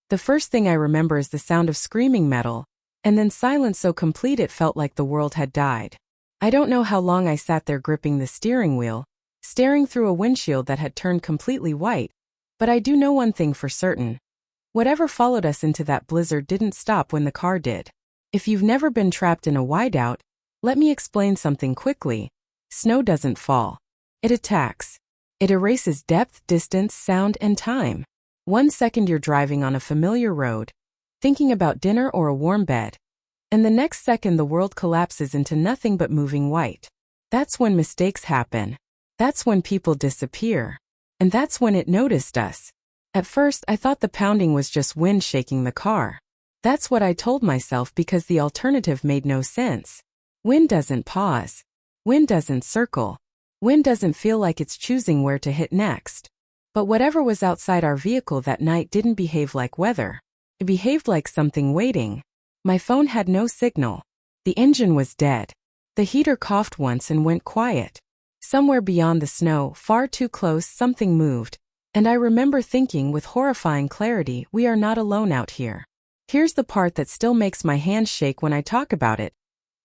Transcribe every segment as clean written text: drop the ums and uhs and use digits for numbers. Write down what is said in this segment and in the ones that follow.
The first thing I remember is the sound of screaming metal, and then silence so complete it felt like the world had died. I don't know how long I sat there gripping the steering wheel, staring through a windshield that had turned completely white, but I do know one thing for certain. Whatever followed us into that blizzard didn't stop when the car did. If you've never been trapped in a whiteout, let me explain something quickly. Snow doesn't fall. It attacks. It erases depth, distance, sound, and time. 1 second you're driving on a familiar road, thinking about dinner or a warm bed, and the next second the world collapses into nothing but moving white. That's when mistakes happen. That's when people disappear. And that's when it noticed us. At first, I thought the pounding was just wind shaking the car. That's what I told myself because the alternative made no sense. Wind doesn't pause. Wind doesn't circle. Wind doesn't feel like it's choosing where to hit next. But whatever was outside our vehicle that night didn't behave like weather. It behaved like something waiting. My phone had no signal. The engine was dead. The heater coughed once and went quiet. Somewhere beyond the snow, far too close, something moved. And I remember thinking with horrifying clarity, we are not alone out here. Here's the part that still makes my hands shake when I talk about it.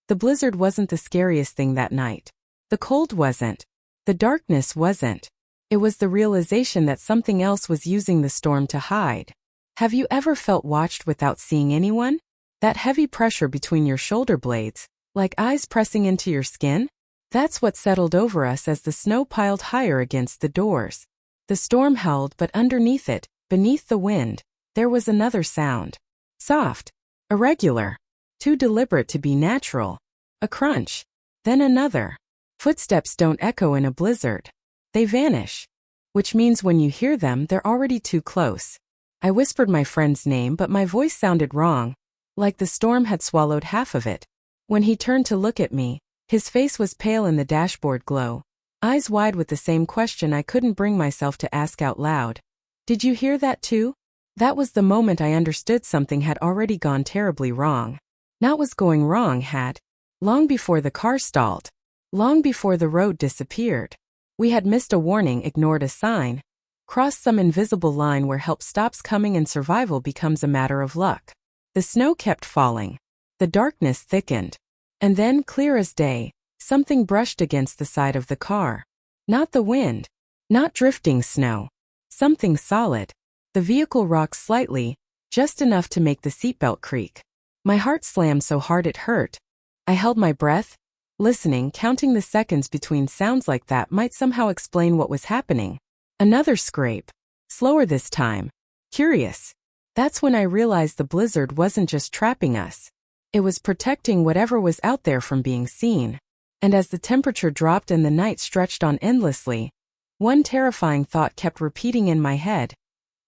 The blizzard wasn't the scariest thing that night. The cold wasn't. The darkness wasn't. It was the realization that something else was using the storm to hide. Have you ever felt watched without seeing anyone? That heavy pressure between your shoulder blades, like eyes pressing into your skin? That's what settled over us as the snow piled higher against the doors. The storm howled, but underneath it, beneath the wind, there was another sound. Soft. Irregular. Too deliberate to be natural. A crunch. Then another. Footsteps don't echo in a blizzard. They vanish. Which means when you hear them, they're already too close. I whispered my friend's name, but my voice sounded wrong, like the storm had swallowed half of it. When he turned to look at me, his face was pale in the dashboard glow, eyes wide with the same question I couldn't bring myself to ask out loud. Did you hear that too? That was the moment I understood something had already gone terribly wrong. Not was going wrong had. Long before the car stalled. Long before the road disappeared. We had missed a warning, ignored a sign, crossed some invisible line where help stops coming and survival becomes a matter of luck. The snow kept falling. The darkness thickened. And then, clear as day, something brushed against the side of the car. Not the wind. Not drifting snow. Something solid. The vehicle rocked slightly, just enough to make the seatbelt creak. My heart slammed so hard it hurt. I held my breath, listening, counting the seconds between sounds like that might somehow explain what was happening. Another scrape. Slower this time. Curious. That's when I realized the blizzard wasn't just trapping us. It was protecting whatever was out there from being seen. And as the temperature dropped and the night stretched on endlessly, one terrifying thought kept repeating in my head.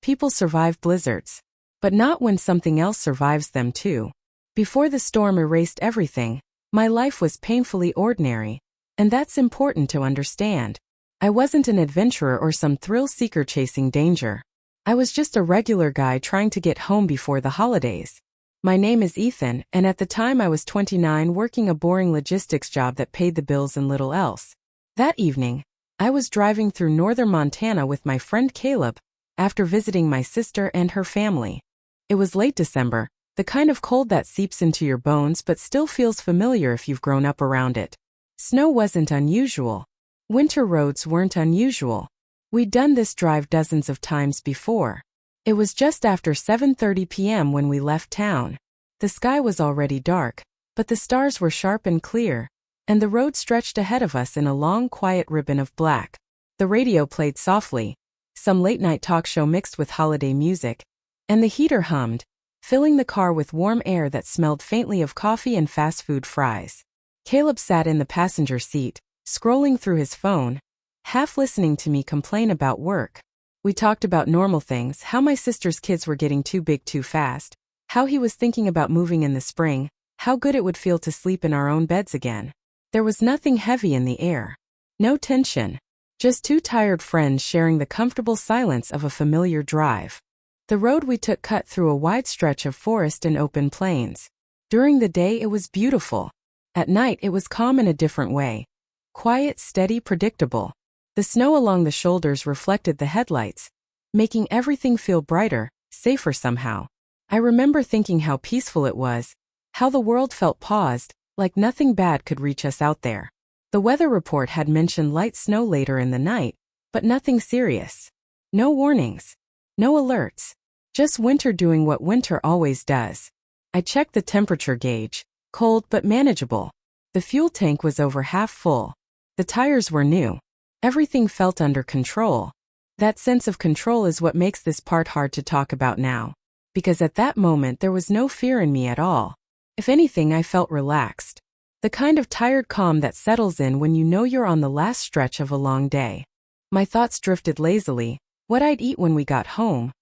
People survive blizzards. But not when something else survives them too. Before the storm erased everything, my life was painfully ordinary. And that's important to understand. I wasn't an adventurer or some thrill-seeker chasing danger. I was just a regular guy trying to get home before the holidays. My name is Ethan, and at the time I was 29 working a boring logistics job that paid the bills and little else. That evening, I was driving through northern Montana with my friend Caleb, after visiting my sister and her family. It was late December, the kind of cold that seeps into your bones but still feels familiar if you've grown up around it. Snow wasn't unusual. Winter roads weren't unusual. We'd done this drive dozens of times before. It was just after 7:30 p.m. when we left town. The sky was already dark, but the stars were sharp and clear, and the road stretched ahead of us in a long, quiet ribbon of black. The radio played softly, some late-night talk show mixed with holiday music, and the heater hummed, filling the car with warm air that smelled faintly of coffee and fast food fries. Caleb sat in the passenger seat, scrolling through his phone, half listening to me complain about work. We talked about normal things, how my sister's kids were getting too big too fast, how he was thinking about moving in the spring, how good it would feel to sleep in our own beds again. There was nothing heavy in the air. No tension. Just two tired friends sharing the comfortable silence of a familiar drive. The road we took cut through a wide stretch of forest and open plains. During the day it was beautiful. At night it was calm in a different way. Quiet, steady, predictable. The snow along the shoulders reflected the headlights, making everything feel brighter, safer somehow. I remember thinking how peaceful it was, how the world felt paused, like nothing bad could reach us out there. The weather report had mentioned light snow later in the night, but nothing serious. No warnings. No alerts. Just winter doing what winter always does. I checked the temperature gauge, cold but manageable. The fuel tank was over half full. The tires were new. Everything felt under control. That sense of control is what makes this part hard to talk about now. Because at that moment there was no fear in me at all. If anything, I felt relaxed. The kind of tired calm that settles in when you know you're on the last stretch of a long day. My thoughts drifted lazily. What I'd eat when we got home.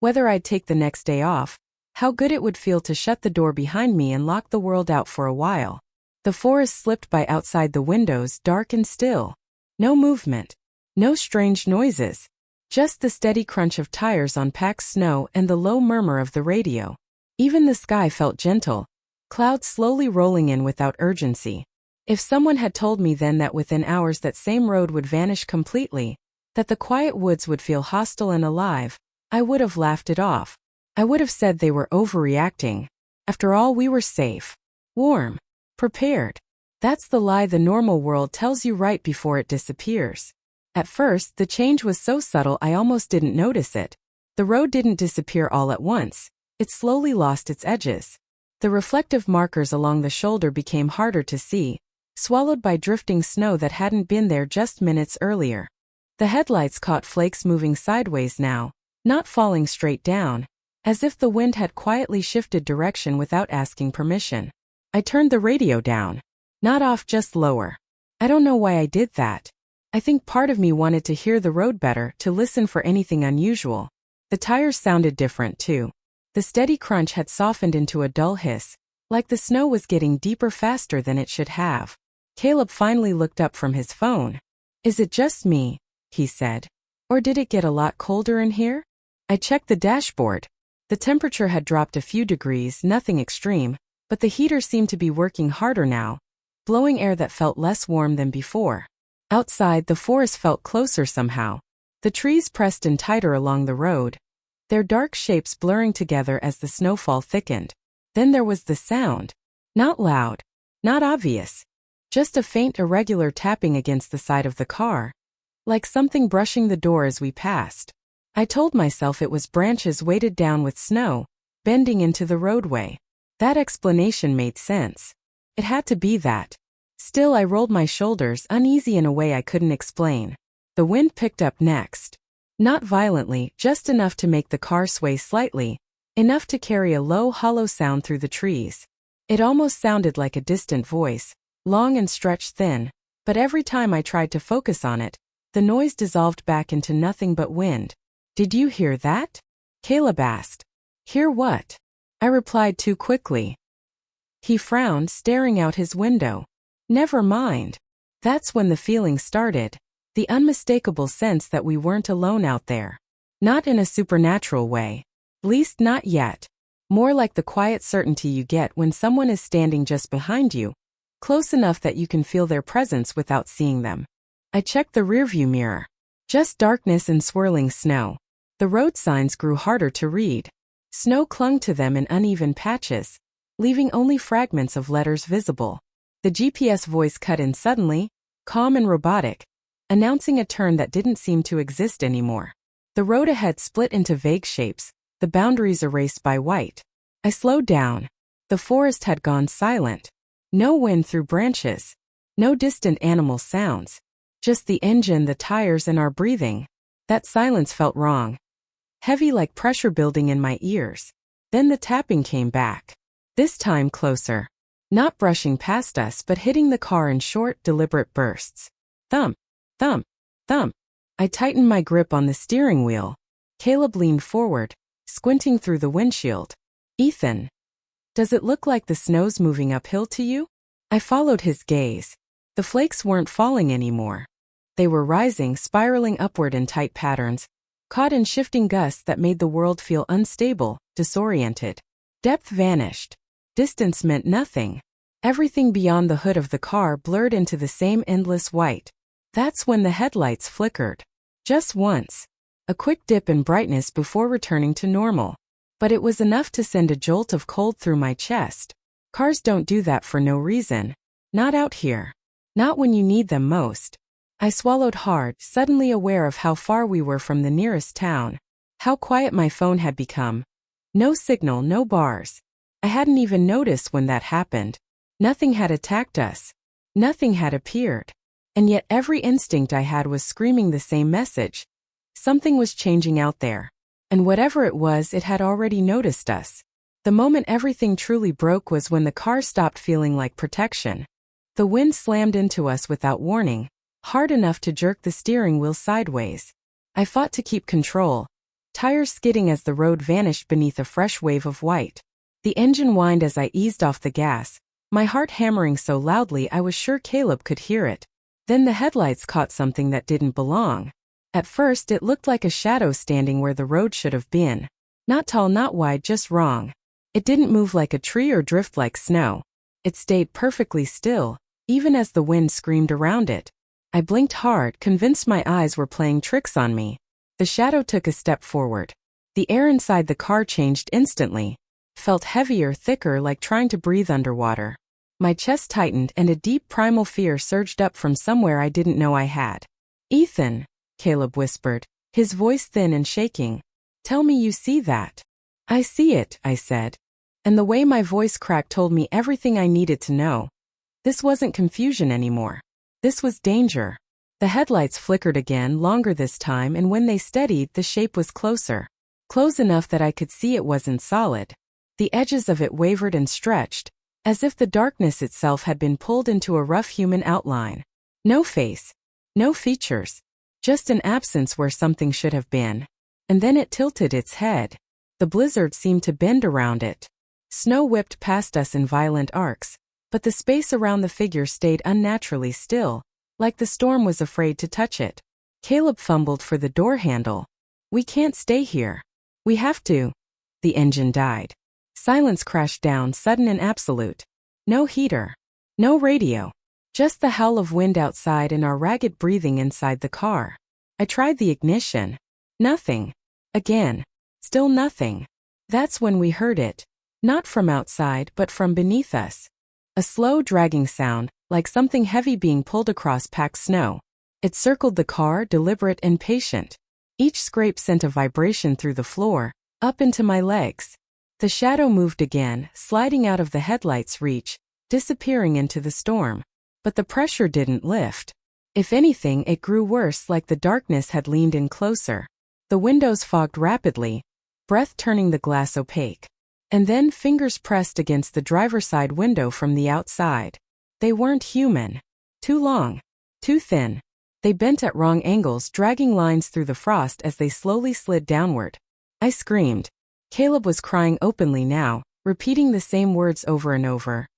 Whether I'd take the next day off. How good it would feel to shut the door behind me and lock the world out for a while. The forest slipped by outside the windows, dark and still. No movement. No strange noises. Just the steady crunch of tires on packed snow and the low murmur of the radio. Even the sky felt gentle. Clouds slowly rolling in without urgency. If someone had told me then that within hours that same road would vanish completely, that the quiet woods would feel hostile and alive, I would have laughed it off. I would have said they were overreacting. After all, we were safe. Warm. Prepared. That's the lie the normal world tells you right before it disappears. At first, the change was so subtle I almost didn't notice it. The road didn't disappear all at once. It slowly lost its edges. The reflective markers along the shoulder became harder to see, swallowed by drifting snow that hadn't been there just minutes earlier. The headlights caught flakes moving sideways now, not falling straight down, as if the wind had quietly shifted direction without asking permission. I turned the radio down. Not off, just lower. I don't know why I did that. I think part of me wanted to hear the road better, to listen for anything unusual. The tires sounded different too. The steady crunch had softened into a dull hiss, like the snow was getting deeper faster than it should have. Caleb finally looked up from his phone. "Is it just me?" he said. "Or did it get a lot colder in here?" I checked the dashboard. The temperature had dropped a few degrees, nothing extreme, but the heater seemed to be working harder now, blowing air that felt less warm than before. Outside, the forest felt closer somehow. The trees pressed in tighter along the road, their dark shapes blurring together as the snowfall thickened. Then there was the sound. Not loud, not obvious. Just a faint, irregular tapping against the side of the car. Like something brushing the door as we passed. I told myself it was branches weighted down with snow, bending into the roadway. That explanation made sense. It had to be that. Still, I rolled my shoulders, uneasy in a way I couldn't explain. The wind picked up next. Not violently, just enough to make the car sway slightly, enough to carry a low, hollow sound through the trees. It almost sounded like a distant voice, long and stretched thin, but every time I tried to focus on it, the noise dissolved back into nothing but wind. "Did you hear that?" Caleb asked. "Hear what?" I replied too quickly. He frowned, staring out his window. "Never mind." That's when the feeling started. The unmistakable sense that we weren't alone out there. Not in a supernatural way. Least not yet. More like the quiet certainty you get when someone is standing just behind you, close enough that you can feel their presence without seeing them. I checked the rearview mirror. Just darkness and swirling snow. The road signs grew harder to read. Snow clung to them in uneven patches, leaving only fragments of letters visible. The GPS voice cut in suddenly, calm and robotic, announcing a turn that didn't seem to exist anymore. The road ahead split into vague shapes, the boundaries erased by white. I slowed down. The forest had gone silent. No wind through branches. No distant animal sounds. Just the engine, the tires, and our breathing. That silence felt wrong. Heavy, like pressure building in my ears. Then the tapping came back. This time closer. Not brushing past us but hitting the car in short, deliberate bursts. Thump, thump, thump. I tightened my grip on the steering wheel. Caleb leaned forward, squinting through the windshield. "Ethan, does it look like the snow's moving uphill to you?" I followed his gaze. The flakes weren't falling anymore. They were rising, spiraling upward in tight patterns, caught in shifting gusts that made the world feel unstable, disoriented. Depth vanished. Distance meant nothing. Everything beyond the hood of the car blurred into the same endless white. That's when the headlights flickered. Just once. A quick dip in brightness before returning to normal. but it was enough to send a jolt of cold through my chest. Cars don't do that for no reason. Not out here. Not when you need them most. I swallowed hard, suddenly aware of how far we were from the nearest town. How quiet my phone had become. No signal, no bars. I hadn't even noticed when that happened. Nothing had attacked us. Nothing had appeared. And yet every instinct I had was screaming the same message. Something was changing out there. And whatever it was, it had already noticed us. The moment everything truly broke was when the car stopped feeling like protection. The wind slammed into us without warning, hard enough to jerk the steering wheel sideways. I fought to keep control, tires skidding as the road vanished beneath a fresh wave of white. The engine whined as I eased off the gas, my heart hammering so loudly I was sure Caleb could hear it. Then the headlights caught something that didn't belong. At first it looked like a shadow standing where the road should have been. Not tall, not wide, just wrong. It didn't move like a tree or drift like snow. It stayed perfectly still, even as the wind screamed around it. I blinked hard, convinced my eyes were playing tricks on me. The shadow took a step forward. The air inside the car changed instantly. Felt heavier, thicker, like trying to breathe underwater. My chest tightened and a deep primal fear surged up from somewhere I didn't know I had. "Ethan," Caleb whispered, his voice thin and shaking. "Tell me you see that." "I see it," I said. And the way my voice cracked told me everything I needed to know. This wasn't confusion anymore. This was danger. The headlights flickered again, longer this time, and when they steadied, the shape was closer. Close enough that I could see it wasn't solid. The edges of it wavered and stretched, as if the darkness itself had been pulled into a rough human outline. No face. No features. Just an absence where something should have been. And then it tilted its head. The blizzard seemed to bend around it. Snow whipped past us in violent arcs, but the space around the figure stayed unnaturally still, like the storm was afraid to touch it. Caleb fumbled for the door handle. "We can't stay here. We have to." The engine died. Silence crashed down, sudden and absolute. No heater. No radio. Just the howl of wind outside and our ragged breathing inside the car. I tried the ignition. Nothing. Again. Still nothing. That's when we heard it. Not from outside, but from beneath us. A slow, dragging sound, like something heavy being pulled across packed snow. It circled the car, deliberate and patient. Each scrape sent a vibration through the floor, up into my legs. The shadow moved again, sliding out of the headlight's reach, disappearing into the storm. But the pressure didn't lift. If anything, it grew worse, like the darkness had leaned in closer. The windows fogged rapidly, breath turning the glass opaque. And then fingers pressed against the driver's side window from the outside. They weren't human. Too long. Too thin. They bent at wrong angles, dragging lines through the frost as they slowly slid downward. I screamed. Caleb was crying openly now, repeating the same words over and over.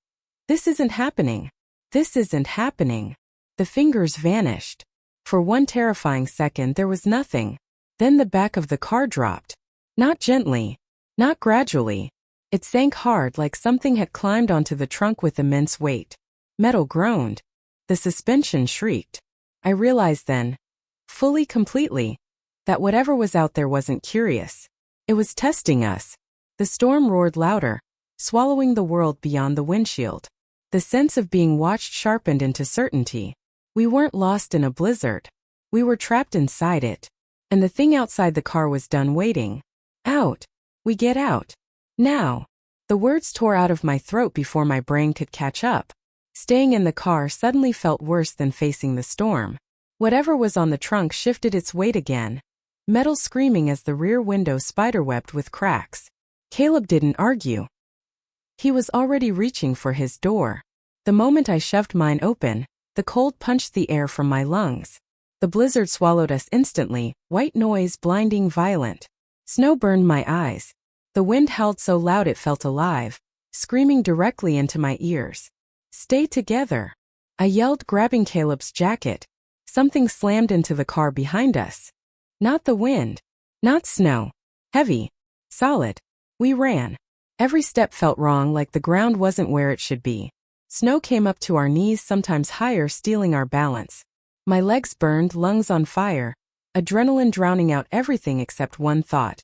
"This isn't happening. This isn't happening." The fingers vanished. For one terrifying second there was nothing. Then the back of the car dropped. Not gently. Not gradually. It sank hard, like something had climbed onto the trunk with immense weight. Metal groaned. The suspension shrieked. I realized then, fully, completely, that whatever was out there wasn't curious. It was testing us. The storm roared louder, swallowing the world beyond the windshield. The sense of being watched sharpened into certainty. We weren't lost in a blizzard. We were trapped inside it. And the thing outside the car was done waiting. Out. We get out. Now. The words tore out of my throat before my brain could catch up. Staying in the car suddenly felt worse than facing the storm. Whatever was on the trunk shifted its weight again. Metal screaming as the rear window spiderwebbed with cracks. Caleb didn't argue. He was already reaching for his door. The moment I shoved mine open, the cold punched the air from my lungs. The blizzard swallowed us instantly, white noise blinding, violent. Snow burned my eyes. The wind howled so loud it felt alive, screaming directly into my ears. "Stay together," I yelled, grabbing Caleb's jacket. Something slammed into the car behind us. Not the wind. Not snow. Heavy. Solid. We ran. Every step felt wrong, like the ground wasn't where it should be. Snow came up to our knees, sometimes higher, stealing our balance. My legs burned, lungs on fire. Adrenaline drowning out everything except one thought.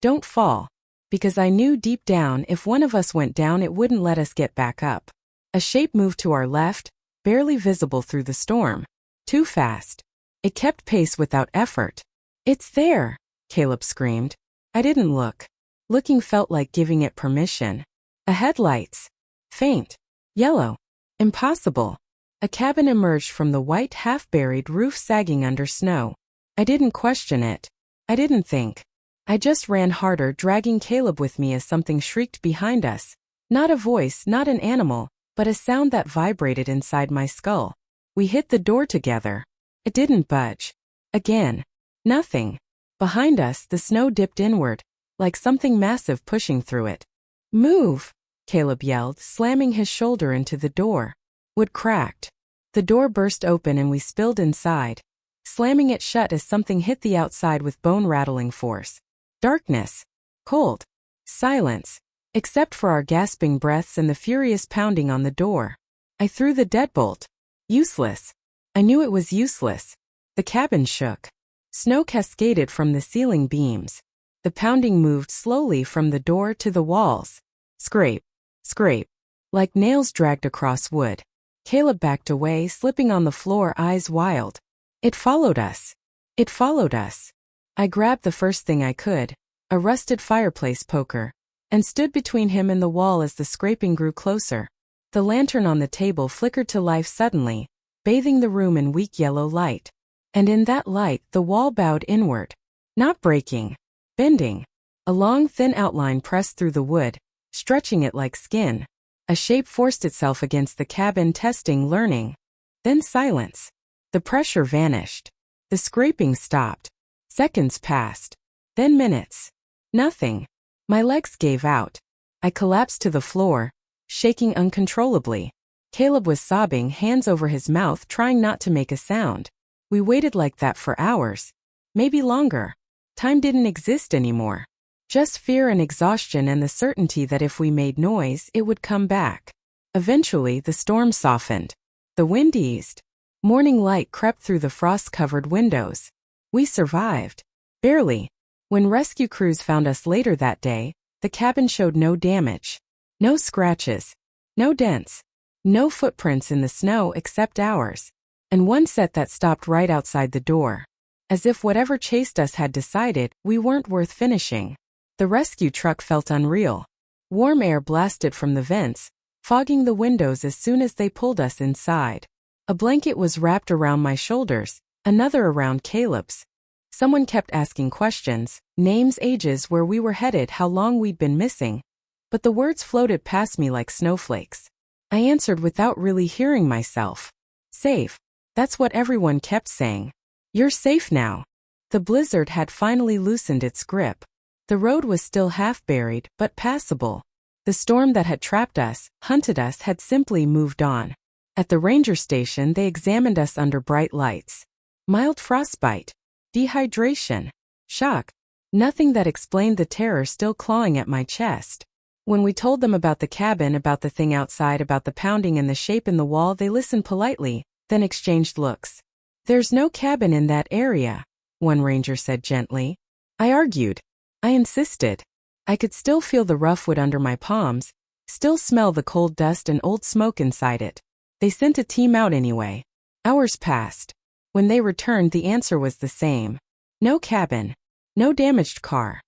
Don't fall. Because I knew deep down if one of us went down it wouldn't let us get back up. A shape moved to our left, barely visible through the storm. Too fast. It kept pace without effort. "It's there!" Caleb screamed. I didn't look. Looking felt like giving it permission. Ahead lights. Faint. Yellow. Impossible. A cabin emerged from the white half-buried roof sagging under snow. I didn't question it. I didn't think. I just ran harder, dragging Caleb with me as something shrieked behind us. Not a voice, not an animal, but a sound that vibrated inside my skull. We hit the door together. It didn't budge. Again. Nothing. Behind us, the snow dipped inward, like something massive pushing through it. "Move!" Caleb yelled, slamming his shoulder into the door. Wood cracked. The door burst open and we spilled inside, slamming it shut as something hit the outside with bone-rattling force. Darkness. Cold. Silence. Except for our gasping breaths and the furious pounding on the door. I threw the deadbolt. Useless. I knew it was useless. The cabin shook. Snow cascaded from the ceiling beams. The pounding moved slowly from the door to the walls. Scrape. Scrape. Like nails dragged across wood. Caleb backed away, slipping on the floor, eyes wild. It followed us. It followed us. I grabbed the first thing I could, a rusted fireplace poker, and stood between him and the wall as the scraping grew closer. The lantern on the table flickered to life suddenly, bathing the room in weak yellow light. And in that light, the wall bowed inward. Not breaking. Bending. A long, thin outline pressed through the wood, stretching it like skin. A shape forced itself against the cabin, testing, learning. Then silence. The pressure vanished. The scraping stopped. Seconds passed. Then minutes. Nothing. My legs gave out. I collapsed to the floor, shaking uncontrollably. Caleb was sobbing, hands over his mouth, trying not to make a sound. We waited like that for hours. Maybe longer. Time didn't exist anymore. Just fear and exhaustion and the certainty that if we made noise, it would come back. Eventually, the storm softened. The wind eased. Morning light crept through the frost-covered windows. We survived. Barely. When rescue crews found us later that day, the cabin showed no damage. No scratches. No dents. No footprints in the snow except ours. And one set that stopped right outside the door. As if whatever chased us had decided we weren't worth finishing. The rescue truck felt unreal. Warm air blasted from the vents, fogging the windows as soon as they pulled us inside. A blanket was wrapped around my shoulders, another around Caleb's. Someone kept asking questions, names, ages, where we were headed, how long we'd been missing. But the words floated past me like snowflakes. I answered without really hearing myself. Safe. That's what everyone kept saying. You're safe now. The blizzard had finally loosened its grip. The road was still half buried, but passable. The storm that had trapped us, hunted us, had simply moved on. At the ranger station, they examined us under bright lights. Mild frostbite. Dehydration. Shock. Nothing that explained the terror still clawing at my chest. When we told them about the cabin, about the thing outside, about the pounding and the shape in the wall, they listened politely, then exchanged looks. "There's no cabin in that area," one ranger said gently. I argued. I insisted. I could still feel the rough wood under my palms, still smell the cold dust and old smoke inside it. They sent a team out anyway. Hours passed. When they returned, the answer was the same. No cabin. No damaged car.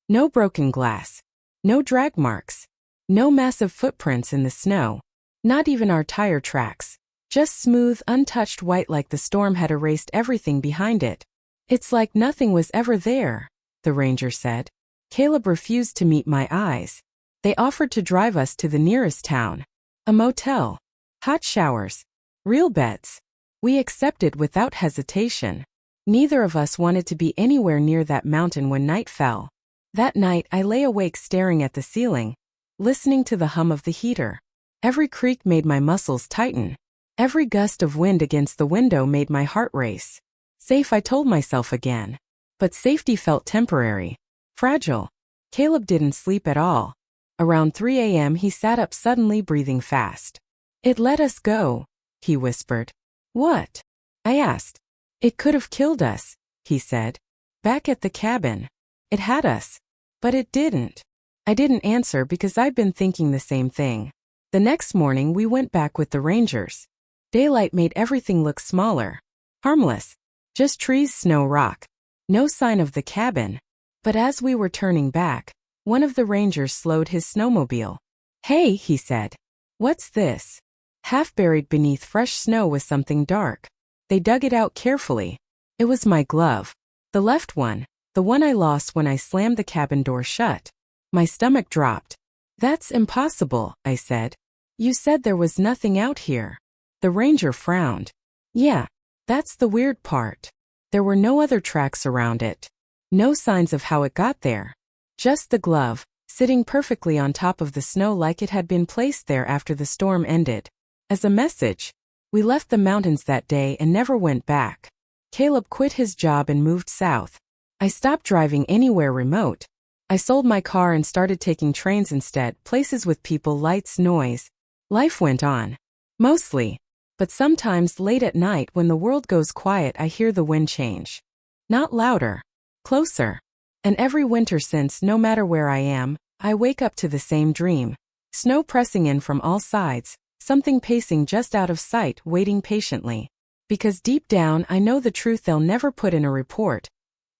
No broken glass. No drag marks. No massive footprints in the snow. Not even our tire tracks. Just smooth, untouched white, like the storm had erased everything behind it. "It's like nothing was ever there," the ranger said. Caleb refused to meet my eyes. They offered to drive us to the nearest town. A motel. Hot showers. Real beds. We accepted without hesitation. Neither of us wanted to be anywhere near that mountain when night fell. That night I lay awake staring at the ceiling, listening to the hum of the heater. Every creak made my muscles tighten. Every gust of wind against the window made my heart race. Safe, I told myself again. But safety felt temporary. Fragile. Caleb didn't sleep at all. Around 3 a.m. he sat up suddenly, breathing fast. "It let us go," he whispered. "What?" I asked. "It could have killed us," he said. "Back at the cabin. It had us. But it didn't." I didn't answer because I'd been thinking the same thing. The next morning we went back with the rangers. Daylight made everything look smaller. Harmless. Just trees, snow, rock. No sign of the cabin. But as we were turning back, one of the rangers slowed his snowmobile. "Hey," he said. "What's this?" Half buried beneath fresh snow was something dark. They dug it out carefully. It was my glove. The left one, the one I lost when I slammed the cabin door shut. My stomach dropped. "That's impossible," I said. "You said there was nothing out here." The ranger frowned. "Yeah, that's the weird part. There were no other tracks around it. No signs of how it got there. Just the glove, sitting perfectly on top of the snow like it had been placed there after the storm ended. As a message." We left the mountains that day and never went back. Caleb quit his job and moved south. I stopped driving anywhere remote. I sold my car and started taking trains instead, places with people, lights, noise. Life went on. Mostly. But sometimes late at night when the world goes quiet I hear the wind change. Not louder. Closer. And every winter since, no matter where I am, I wake up to the same dream. Snow pressing in from all sides, something pacing just out of sight, waiting patiently. Because deep down I know the truth they'll never put in a report.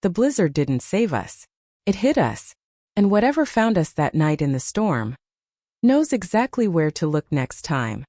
The blizzard didn't save us. It hit us. And whatever found us that night in the storm knows exactly where to look next time.